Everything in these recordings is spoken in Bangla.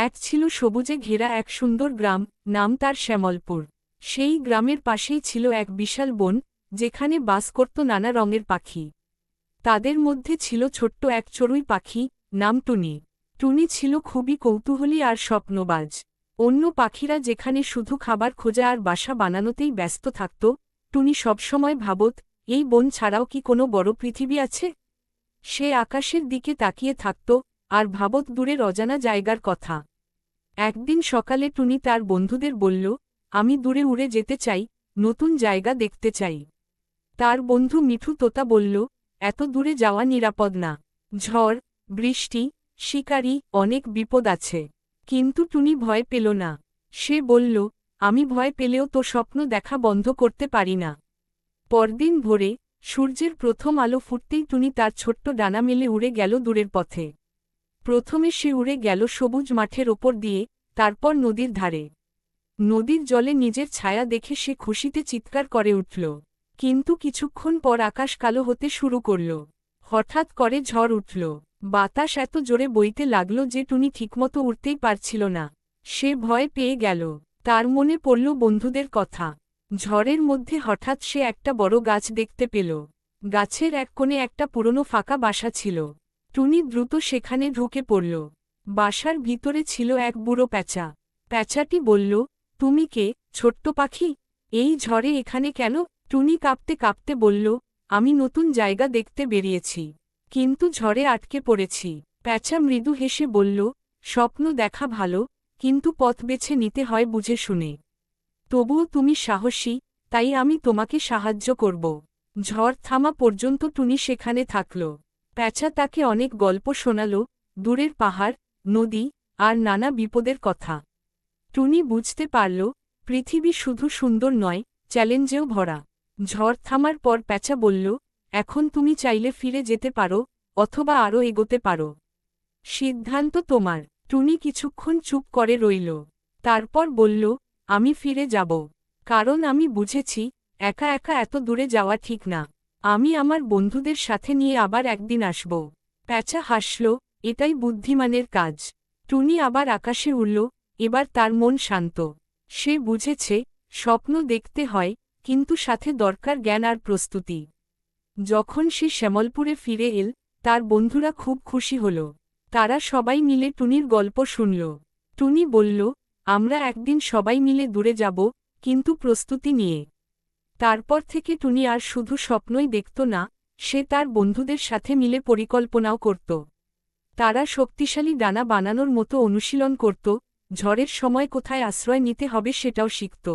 এক ছিল সবুজে ঘেরা এক সুন্দর গ্রাম, নাম তার শ্যামলপুর। সেই গ্রামের পাশেই ছিল এক বিশাল বন, যেখানে বাস করত নানা রঙের পাখি। তাদের মধ্যে ছিল ছোট্ট এক চড়ুই পাখি, নাম টুনি। টুনি ছিল খুবই কৌতূহলী আর স্বপ্নবাজ। অন্য পাখিরা যেখানে শুধু খাবার খোঁজা আর বাসা বানানোতেই ব্যস্ত থাকত, টুনি সবসময় ভাবত, এই বন ছাড়াও কি কোনো বড় পৃথিবী আছে। সে আকাশের দিকে তাকিয়ে থাকত আর ভাবত দূরের অজানা জায়গার কথা। একদিন সকালে টুনি তার বন্ধুদের বলল, আমি দূরে উড়ে যেতে চাই, নতুন জায়গা দেখতে চাই। তার বন্ধু মিঠু তোতা বলল, এত দূরে যাওয়া নিরাপদ না। ঝড়, বৃষ্টি, শিকারী, অনেক বিপদ আছে। কিন্তু টুনি ভয় পেল না। সে বলল, আমি ভয় পেলেও তো স্বপ্ন দেখা বন্ধ করতে পারি না। পরদিন ভোরে সূর্যের প্রথম আলো ফুটতেই টুনি তার ছোট্ট ডানা মেলে উড়ে গেল দূরের পথে। প্রথমে সে উড়ে গেল সবুজ মাঠের ওপর দিয়ে, তারপর নদীর ধারে। নদীর জলে নিজের ছায়া দেখে সে খুশিতে চিৎকার করে উঠল। কিন্তু কিছুক্ষণ পর আকাশ কালো হতে শুরু করল। হঠাৎ করে ঝড় উঠল। বাতাস এত জোরে বইতে লাগল যে টুনি ঠিকমতো উড়তেই পারছিল না। সে ভয় পেয়ে গেল। তার মনে পড়ল বন্ধুদের কথা। ঝড়ের মধ্যে হঠাৎ সে একটা বড় গাছ দেখতে পেল। গাছের এক কোণে একটা পুরনো ফাঁকা বাসা ছিল। টুনি দ্রুত সেখানে ঢুকে পড়ল। বাসার ভিতরে ছিল এক বুড়ো প্যাঁচা। প্যাঁচাটি বলল, তুমি কে, ছোট্ট পাখি? এই ঝড়ে এখানে কেন? টুনি কাঁপতে কাঁপতে বলল, আমি নতুন জায়গা দেখতে বেরিয়েছি, কিন্তু ঝড়ে আটকে পড়েছি। প্যাঁচা মৃদু হেসে বলল, স্বপ্ন দেখা ভালো, কিন্তু পথ বেছে নিতে হয় বুঝে শুনে। তবুও তুমি সাহসী, তাই আমি তোমাকে সাহায্য করব। ঝড় থামা পর্যন্ত টুনি সেখানে থাকল। প্যাঁচা তাকে অনেক গল্প শোনাল, দূরের পাহাড়, নদী, আর নানা বিপদের কথা। টুনি বুঝতে পারল, পৃথিবী শুধু সুন্দর নয়, চ্যালেঞ্জেও ভরা। ঝড় থামার পর প্যাঁচা বলল, এখন তুমি চাইলে ফিরে যেতে পারো, অথবা আরও এগোতে পারো। সিদ্ধান্ত তোমার। টুনি কিছুক্ষণ চুপ করে রইল। তারপর বলল, আমি ফিরে যাব। কারণ আমি বুঝেছি, একা একা এত দূরে যাওয়া ঠিক না। আমি আমার বন্ধুদের সাথে নিয়ে আবার একদিন আসব। প্যাঁচা হাসল, এটাই বুদ্ধিমানের কাজ। টুনি আবার আকাশে উড়ল, এবার তার মন শান্ত। সে বুঝেছে, স্বপ্ন দেখতে হয়, কিন্তু সাথে দরকার জ্ঞান আর প্রস্তুতি। যখন সে শ্যামলপুরে ফিরে এল, তার বন্ধুরা খুব খুশি হল। তারা সবাই মিলে টুনির গল্প শুনল। টুনি বলল, আমরা একদিন সবাই মিলে দূরে যাব, কিন্তু প্রস্তুতি নিয়ে। তারপর থেকে টুনি আর শুধু স্বপ্নই দেখত না, সে তার বন্ধুদের সাথে মিলে পরিকল্পনাও করত। তারা শক্তিশালী ডানা বানানোর মতো অনুশীলন করত, ঝড়ের সময় কোথায় আশ্রয় নিতে হবে সেটাও শিখত।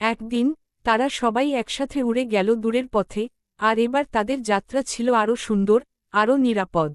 একদিন তারা সবাই একসাথে উড়ে গেল দূরের পথে, আর এবার তাদের যাত্রা ছিল আরও সুন্দর, আরও নিরাপদ।